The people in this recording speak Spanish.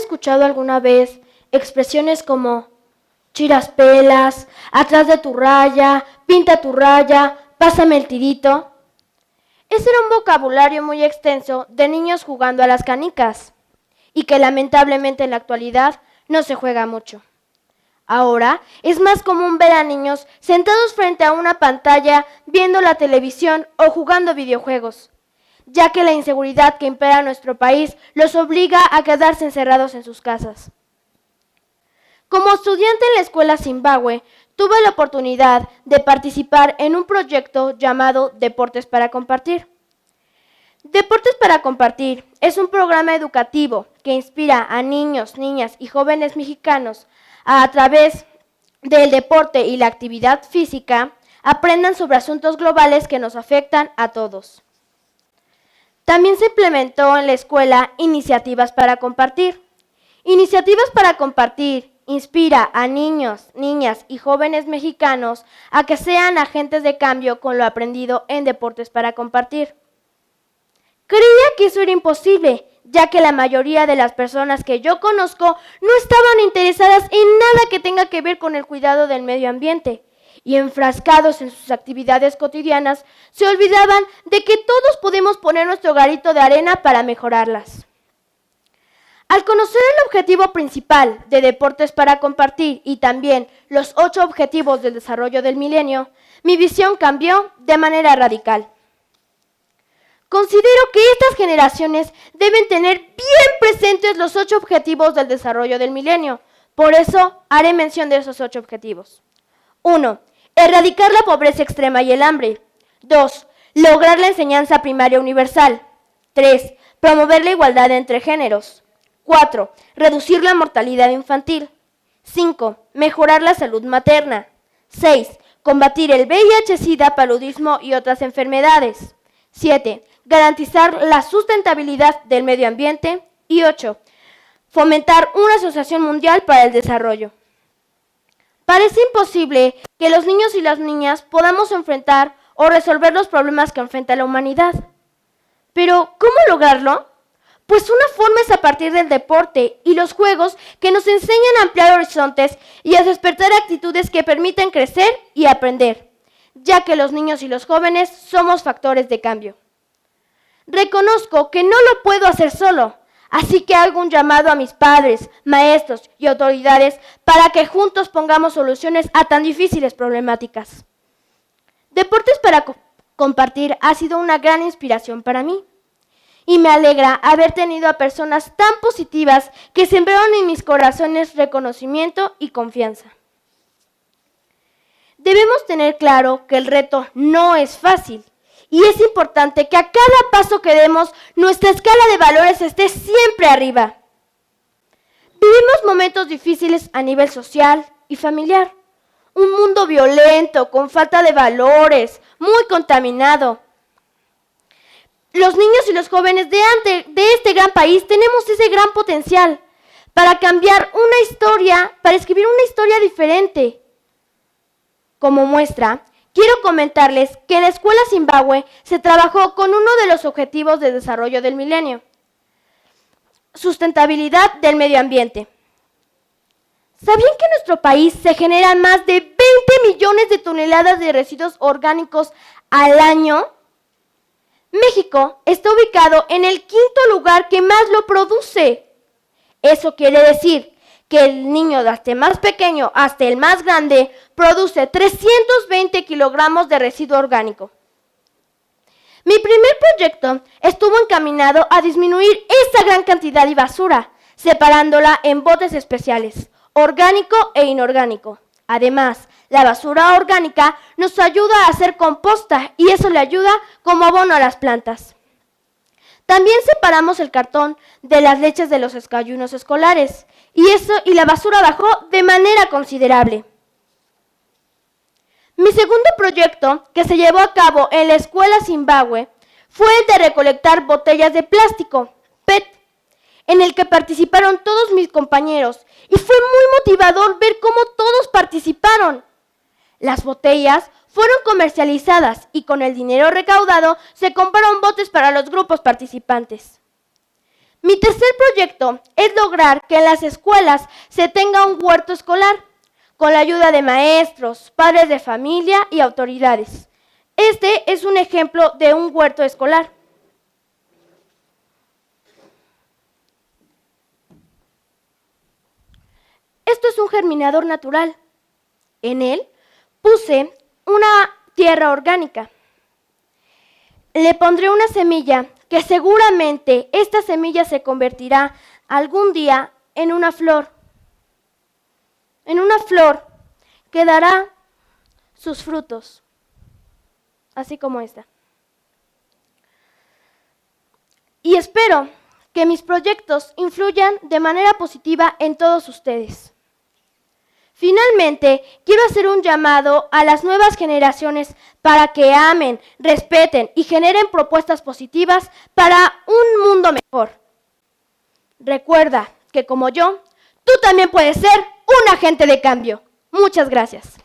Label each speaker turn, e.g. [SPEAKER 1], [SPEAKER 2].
[SPEAKER 1] escuchado alguna vez expresiones como chiraspelas, atrás de tu raya, pinta tu raya, pásame el tirito? Ese era un vocabulario muy extenso de niños jugando a las canicas y que lamentablemente en la actualidad no se juega mucho. Ahora es más común ver a niños sentados frente a una pantalla viendo la televisión o jugando videojuegos, ya que la inseguridad que impera en nuestro país los obliga a quedarse encerrados en sus casas. Como estudiante en la escuela Zimbabue, tuve la oportunidad de participar en un proyecto llamado Deportes para Compartir. Deportes para Compartir es un programa educativo que inspira a niños, niñas y jóvenes mexicanos a través del deporte y la actividad física, aprendan sobre asuntos globales que nos afectan a todos. También se implementó en la escuela Iniciativas para Compartir. Iniciativas para Compartir inspira a niños, niñas y jóvenes mexicanos a que sean agentes de cambio con lo aprendido en Deportes para Compartir. Creía que eso era imposible, ya que la mayoría de las personas que yo conozco no estaban interesadas en nada que tenga que ver con el cuidado del medio ambiente, y enfrascados en sus actividades cotidianas, se olvidaban de que todos podemos poner nuestro granito de arena para mejorarlas. Al conocer el objetivo principal de Deportes para Compartir y también los 8 objetivos del desarrollo del milenio, mi visión cambió de manera radical. Considero que estas generaciones deben tener bien presentes los 8 objetivos del desarrollo del milenio. Por eso haré mención de esos 8 objetivos. 1. Erradicar la pobreza extrema y el hambre. 2. Lograr la enseñanza primaria universal. 3. Promover la igualdad entre géneros. 4. Reducir la mortalidad infantil. 5. Mejorar la salud materna. 6. Combatir el VIH, SIDA, paludismo y otras enfermedades. 7. Garantizar la sustentabilidad del medio ambiente. Y 8. Fomentar una asociación mundial para el desarrollo. Parece imposible que los niños y las niñas podamos enfrentar o resolver los problemas que enfrenta la humanidad. Pero, ¿cómo lograrlo? Pues una forma es a partir del deporte y los juegos que nos enseñan a ampliar horizontes y a despertar actitudes que permiten crecer y aprender, ya que los niños y los jóvenes somos factores de cambio. Reconozco que no lo puedo hacer solo, así que hago un llamado a mis padres, maestros y autoridades para que juntos pongamos soluciones a tan difíciles problemáticas. Deportes para Compartir ha sido una gran inspiración para mí. Y me alegra haber tenido a personas tan positivas que sembraron en mis corazones reconocimiento y confianza. Debemos tener claro que el reto no es fácil y es importante que a cada paso que demos nuestra escala de valores esté siempre arriba. Vivimos momentos difíciles a nivel social y familiar. Un mundo violento, con falta de valores, muy contaminado. Los niños y los jóvenes de este gran país tenemos ese gran potencial para cambiar una historia, para escribir una historia diferente. Como muestra, quiero comentarles que en la escuela Zimbabue se trabajó con uno de los objetivos de desarrollo del milenio: sustentabilidad del medio ambiente. ¿Sabían que en nuestro país se generan más de 20 millones de toneladas de residuos orgánicos al año? México está ubicado en el 5º lugar que más lo produce. Eso quiere decir que el niño desde el más pequeño hasta el más grande produce 320 kilogramos de residuo orgánico. Mi primer proyecto estuvo encaminado a disminuir esta gran cantidad de basura, separándola en botes especiales, orgánico e inorgánico. Además, la basura orgánica nos ayuda a hacer composta y eso le ayuda como abono a las plantas. También separamos el cartón de las leches de los desayunos escolares y la basura bajó de manera considerable. Mi segundo proyecto, que se llevó a cabo en la escuela Zimbabue, fue el de recolectar botellas de plástico, PET, en el que participaron todos mis compañeros y fue muy motivador ver cómo todos participaron. Las botellas fueron comercializadas y con el dinero recaudado se compraron botes para los grupos participantes. Mi tercer proyecto es lograr que en las escuelas se tenga un huerto escolar, con la ayuda de maestros, padres de familia y autoridades. Este es un ejemplo de un huerto escolar. Esto es un germinador natural. En él puse una tierra orgánica. Le pondré una semilla que seguramente esta semilla se convertirá algún día en una flor. En una flor que dará sus frutos, así como esta. Y espero que mis proyectos influyan de manera positiva en todos ustedes. Finalmente, quiero hacer un llamado a las nuevas generaciones para que amen, respeten y generen propuestas positivas para un mundo mejor. Recuerda que como yo, tú también puedes ser un agente de cambio. Muchas gracias.